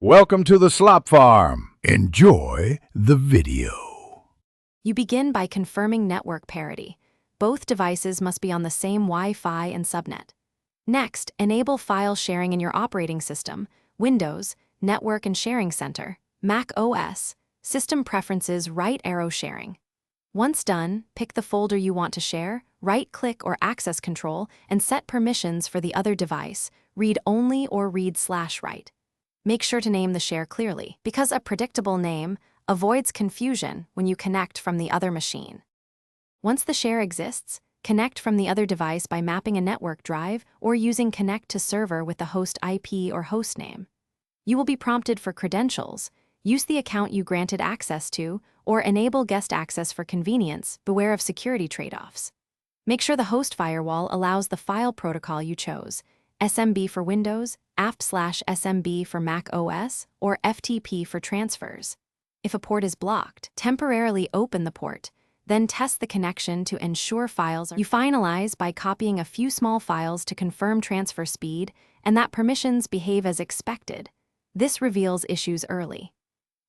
Welcome to the slop farm. Enjoy the video. You begin by confirming network parity. Both devices must be on the same Wi-Fi and subnet. Next, enable file sharing in your operating system, Windows, Network and Sharing Center, Mac OS, System Preferences right arrow sharing. Once done, pick the folder you want to share, right-click or access control, and set permissions for the other device, read-only or read/write. Make sure to name the share clearly, because a predictable name avoids confusion when you connect from the other machine. Once the share exists, connect from the other device by mapping a network drive or using Connect to Server with the host IP or host name. You will be prompted for credentials. Use the account you granted access to, or enable guest access for convenience. Beware of security trade-offs. Make sure the host firewall allows the file protocol you chose, SMB for Windows, AFP/SMB for Mac OS, or FTP for transfers. If a port is blocked, temporarily open the port, then test the connection to ensure files are. You finalize by copying a few small files to confirm transfer speed and that permissions behave as expected. This reveals issues early.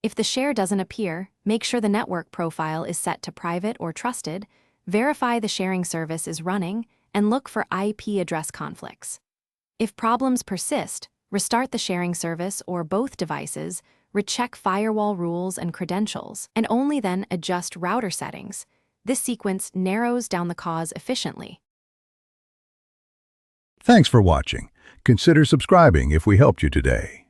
If the share doesn't appear, make sure the network profile is set to private or trusted, verify the sharing service is running, and look for IP address conflicts. If problems persist, restart the sharing service or both devices, recheck firewall rules and credentials, and only then adjust router settings. This sequence narrows down the cause efficiently. Thanks for watching. Consider subscribing if we helped you today.